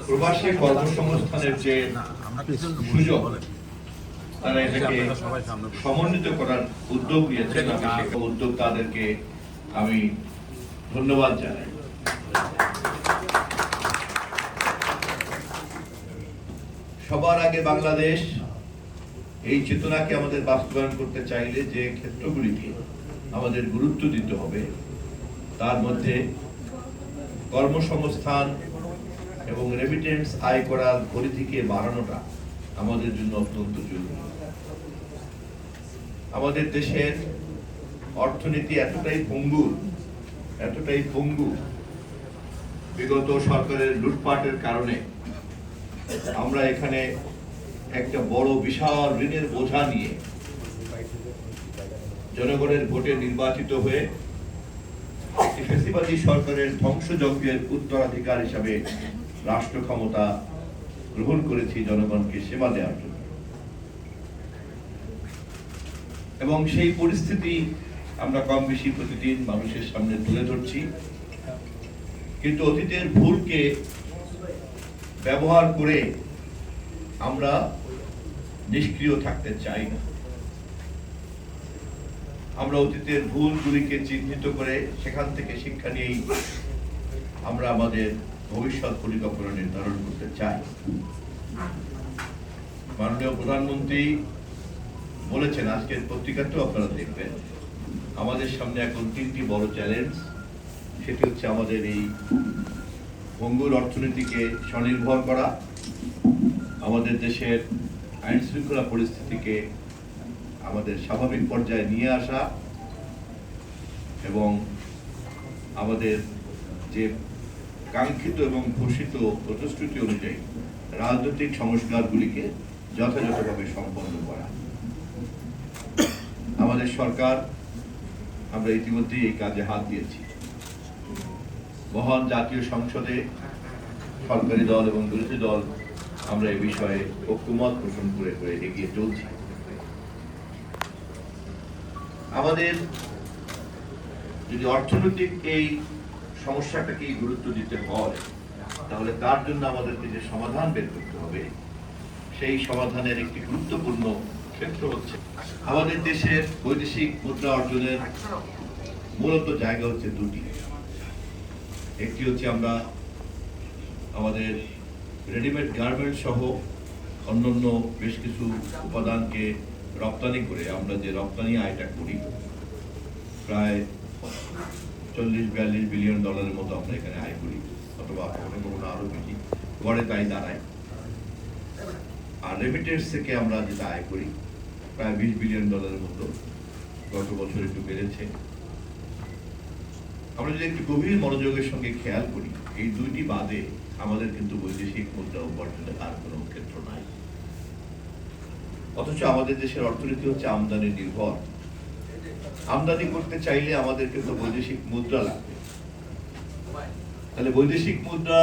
প্রবাসী কর্মসংস্থানের যে সুযোগ তারা এটাকে সমন্বিত করার উদ্যোগ নিয়েছেন, আমি সেই উদ্যোক্তাদেরকে আমি ধন্যবাদ জানাই। সবার আগে বাংলাদেশ এই চেতনাকে আমাদের বাস্তবায়ন করতে চাইলে যে ক্ষেত্রগুলিকে আমাদের গুরুত্ব দিতে হবে তার মধ্যে কর্মসংস্থান এবং রেমিটেন্স আয় করার পরিধিকে বাড়ানোটা আমাদের জন্য অত্যন্ত জরুরি। আমাদের দেশের অর্থনীতি এতটাই পঙ্গু বিগত সরকারের লুটপাটের কারণে আমরা এখানে একটা বড় বিশাল ঋণের বোঝা নিয়ে জনগণের ভোটে নির্বাচিত হয়ে একটি ফ্যাসিবাদী সরকারের ধ্বংসযজ্ঞের উত্তরাধিকার হিসাবে রাষ্ট্র ক্ষমতা গ্রহণ করেছি জনগণকে সেবা দেওয়ার জন্য, এবং সেই পরিস্থিতি আমরা কম বেশি প্রতিদিন মানুষের সামনে তুলে ধরছি। কিন্তু অতীতের ভুলকে ব্যবহার করে আমরা নিষ্ক্রিয় থাকতে চাই না। আমরা অতীতের ভুলগুলিকে চিহ্নিত করে সেখান থেকে শিক্ষা নিয়েই আমরা আমাদের ভবিষ্যৎ পরিকল্পনা নির্ধারণ করতে চাই। মাননীয় প্রধানমন্ত্রী বলেছেন, আজকের পত্রিকাতেও আপনারা দেখবেন, আমাদের সামনে এখন 3টি বড় চ্যালেঞ্জ। সেটি হচ্ছে আমাদের এই ভঙ্গুর অর্থনীতিকে স্বনির্ভর করা, আমাদের দেশের আইন শৃঙ্খলা পরিস্থিতিকে আমাদের স্বাভাবিক পর্যায়ে নিয়ে আসা, এবং আমাদের যে কাঙ্ক্ষিত এবং ঘোষিত প্রতিশ্রুতি অনুযায়ী রাজনৈতিক সংস্কারগুলিকে যথাযথভাবে সম্পন্ন করা। আমাদের সরকার, আমরা ইতিমধ্যেই এই কাজে হাত দিয়েছি। মহান জাতীয় সংসদে সরকারি দল এবং বিরোধী দল আমরা এই বিষয়ে ঐক্যমত পোষণ করে এগিয়ে চলছি। আমাদের যদি অর্থনৈতিক এই সমস্যাটাকে গুরুত্ব দিতে হয়, তাহলে তার জন্য আমাদেরকে যে সমাধান বের করতে হবে, সেই সমাধানের একটি গুরুত্বপূর্ণ ক্ষেত্র হচ্ছে আমাদের দেশের বৈদেশিক মুদ্রা অর্জনের মূলত জায়গা হচ্ছে দুটি। একটি হচ্ছে আমরা আমাদের রেডিমেড গার্মেন্ট সহ অন্যান্য বেশ কিছু উপাদানকে রপ্তানি করে আমরা যে রপ্তানি আয়টা করি, প্রায় 40-42 বিলিয়ন ডলারের মতো আমরা এখানে আয় করি, অথবা কোনো আরো বেশি গড়ে তাই দাঁড়ায়। আর রেমিটেন্স থেকে আমরা যেটা আয় করি প্রায় 20 বিলিয়ন ডলারের মতো, গত বছর একটু বেড়েছে। আমরা যদি একটু গভীর মনোযোগের সঙ্গে খেয়াল করি, এই দুইটি বাদে আমাদের কিন্তু বৈদেশিক মুদ্রা উপার্জনের আর কোনো ক্ষেত্র নাই। অথচ আমাদের দেশের অর্থনীতি হচ্ছে আমদানি নির্ভর। আমদানি করতে চাইলে আমাদের কিন্তু বৈদেশিক মুদ্রা লাগবে। তাহলে বৈদেশিক মুদ্রা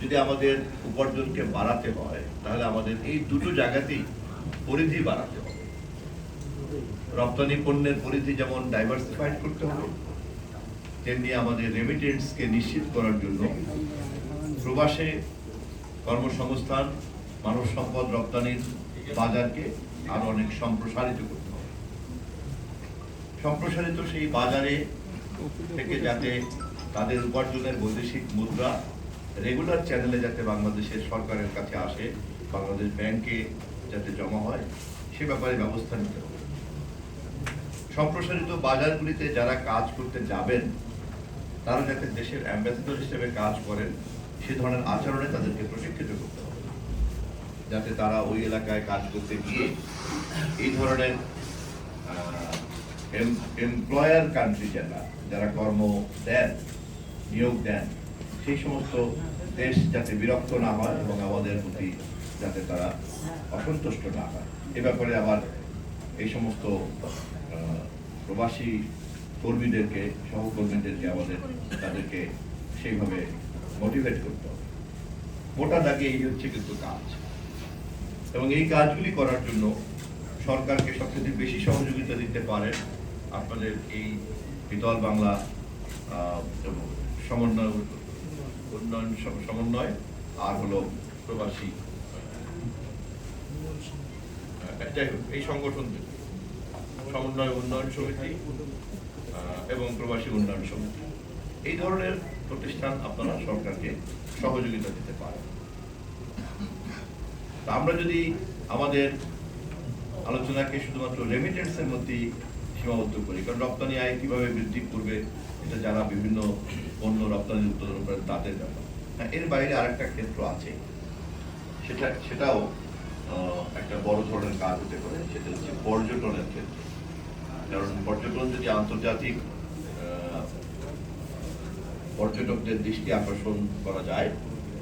যদি আমাদের উপার্জনকে বাড়াতে হয়, তাহলে আমাদের এই দুটো জায়গাতেই পরিধি বাড়াতে হবে। রপ্তানি পণ্যের পরিধি যেমন ডাইভার্সিফাইড করতে হবে, তেমনি আমাদের রেমিটেন্সকে নিশ্চিত করার জন্য প্রবাসে কর্মসংস্থান, মানব সম্পদ রপ্তানির বাজারকে আরো অনেক সম্প্রসারিত করতে হবে। সম্প্রসারিত সেই বাজারে থেকে যাতে তাদের উপার্জনের বৈদেশিক মুদ্রা রেগুলার চ্যানেলে যাতে বাংলাদেশের সরকারের কাছে আসে, বাংলাদেশ ব্যাংকে যাতে জমা হয়, সে ব্যাপারে ব্যবস্থা নিতে হবে। সম্প্রসারিত বাজারগুলিতে যারা কাজ করতে যাবেন, তারা যাতে দেশের অ্যাম্বাসেডর হিসেবে কাজ করেন, সে ধরনের আচরণে তাদেরকে প্রশিক্ষিত করতে হবে, যাতে তারা ওই এলাকায় কাজ করতে গিয়ে এই ধরনের এমপ্লয়ার কান্ট্রি যারা কর্ম দেন, নিয়োগ দেন, সেই সমস্ত দেশ যাতে বিরক্ত না হয় এবং আমাদের প্রতি যাতে তারা অসন্তুষ্ট না হয়। এ ব্যাপারে আবার এই সমস্ত প্রবাসী কর্মীদেরকে, সহকর্মীদেরকে আমাদের তাদেরকে সেইভাবে মোটিভেট করতে হবে। মোটা দাগে এই হচ্ছে কিন্তু কাজ, এবং এই কাজগুলি করার জন্য সরকারকে সবচেয়ে বেশি সহযোগিতা দিতে পারেন আপনাদের এই বিতল বাংলা সমন্বয় আর হলো প্রবাসী, যাই হোক এই সংগঠন সমন্বয় উন্নয়ন সমিতি এবং প্রবাসী উন্নয়ন সমিতি, এই ধরনের প্রতিষ্ঠান আপনারা সরকারকে সহযোগিতা দিতে পারেন। আমরা যদি আমাদের আলোচনাকে শুধুমাত্র রেমিটেন্সের মধ্যেই সীমাবদ্ধ করি, কারণ রপ্তানি আয় কিভাবে বৃদ্ধি করবে এটা যারা বিভিন্ন পণ্য রপ্তানি উৎপাদন করেন তাদের ব্যাপার। এর বাইরে আরেকটা ক্ষেত্র আছে, সেটাও একটা বড় ধরনের কাজ হতে পারে, সেটা হচ্ছে পর্যটনের ক্ষেত্র। কারণ পর্যটন যদি আন্তর্জাতিক পর্যটকদের দৃষ্টি আকর্ষণ করা যায়,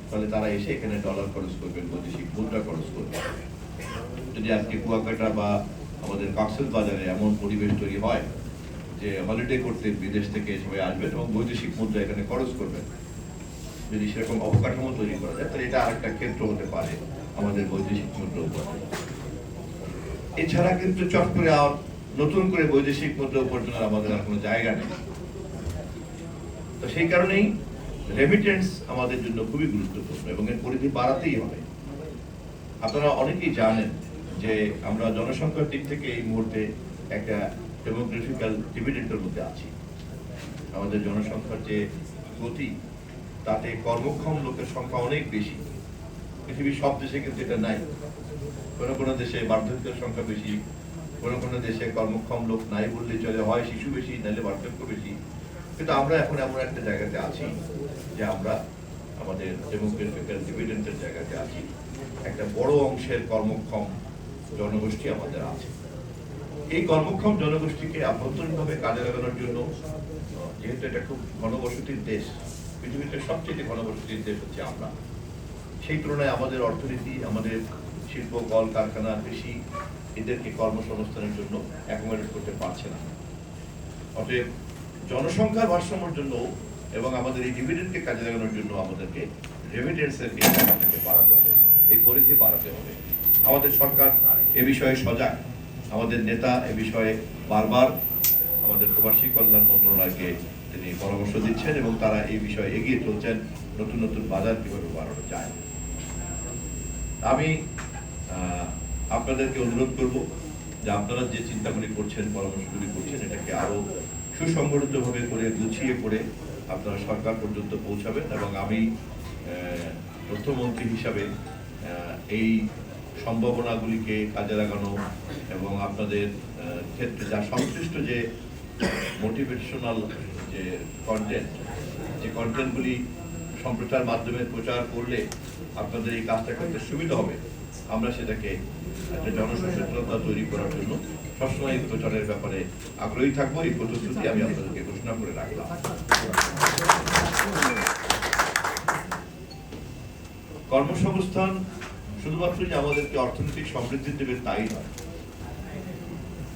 তাহলে তারা এসে এখানে ডলার খরচ করবেন, বৈদেশিক মুদ্রা খরচ করবেন। যদি আজকে কুয়াকাটা বা আমাদের কক্সবাজারে এমন পরিবেশ তৈরি হয় যে হলিডে করতে বিদেশ থেকে সবাই আসবেন এবং বৈদেশিক মুদ্রা এখানে খরচ করবেন, যদি সেরকম অবকাঠামো তৈরি করা যায়, তাহলে এটা আরেকটা ক্ষেত্র হতে পারে আমাদের বৈদেশিক মুদ্রা উপার্জন। এছাড়া কিন্তু চট করে নতুন করে বৈদেশিক মুদ্রা উপার্জনের আমাদের আর কোনো জায়গা নেই। তো সেই কারণেই রেমিটেন্স আমাদের জন্য খুবই গুরুত্বপূর্ণ এবং এর পরিধি বাড়াতেই হবে। আপনারা অনেকেই জানেন যে আমরা জনসংখ্যার দিক থেকে এই মুহূর্তে একটা ডেমোগ্রাফিক্যাল ডিভিডেন্টের মধ্যে আছি। আমাদের জনসংখ্যার যে গতি, তাতে কর্মক্ষম লোকের সংখ্যা অনেক বেশি। পৃথিবীর সব দেশে কিন্তু এটা নাই। কোনো কোনো দেশে বার্ধক্যের সংখ্যা বেশি, কোনো কোনো দেশে কর্মক্ষম লোক নাই বললে চলে, হয় শিশু বেশি নাহলে বার্ধক্য বেশি। কিন্তু আমরা এখন এমন একটা জায়গাতে আছি যে আমরা আমাদের ডেমোগ্রাফিক্যাল ডিভিডেন্টের জায়গাতে আছি। একটা বড় অংশের কর্মক্ষম জনগোষ্ঠী আমাদের আছে। এই কর্মক্ষম জনগোষ্ঠীকে আভ্যন্তরীণভাবে কাজে লাগানোর জন্য, যেহেতু এটা খুব ঘনবসতির দেশ, পৃথিবীতে সবচেয়ে ঘনবসতির দেশ হচ্ছে আমরা, সেই তুলনায় আমাদের অর্থনীতি, আমাদের শিল্প, কল কারখানা, কৃষি এদেরকে কর্মসংস্থানের জন্য অ্যাকোমোডেট করতে পারছে না। অতএব জনসংখ্যার ভারসাম্যের জন্য এবং আমাদের এই ডিভিডেন্ডকে কাজে লাগানোর জন্য আমাদেরকে রেমিটেন্সের ক্ষেত্রকে বাড়াতে হবে, এই পরিধি বাড়াতে হবে। আমাদের সরকার এ বিষয়ে সজাগ। আমাদের নেতা এ বিষয়ে বারবার আমাদের প্রবাসী কল্যাণ মন্ত্রণালয়কে তিনি পরামর্শ দিচ্ছেন এবং তারা এই বিষয়ে এগিয়ে চলছেন, নতুন নতুন বাজার কিভাবে বাড়ানো যায়। আমি আপনাদেরকে অনুরোধ করব যে আপনারা যে চিন্তাগুলি করছেন, পরামর্শগুলি করছেন, এটাকে আরো সুসংগঠিতভাবে করে, গুছিয়ে করে আপনারা সরকার পর্যন্ত পৌঁছাবেন এবং আমি তথ্যমন্ত্রী হিসাবে এই সম্ভাবনাগুলিকে কাজে লাগানো এবং আপনাদের ক্ষেত্রে যা সংশ্লিষ্ট যে মোটিভেশনাল যে কন্টেন্টগুলি সম্প্রচার মাধ্যমে প্রচার করলে আপনাদের এই কাজটা করতে সুবিধা হবে, আমরা সেটাকে একটা জনসচেতনতা তৈরি করার জন্য সবসময় এই প্রচারের ব্যাপারে আগ্রহী থাকবো। এই প্রতিশ্রুতি আমি আপনাদেরকে ঘোষণা করে রাখলাম। কর্মসংস্থান শুধুমাত্র যে আমাদেরকে অর্থনৈতিক সমৃদ্ধি দেবে তাই নয়,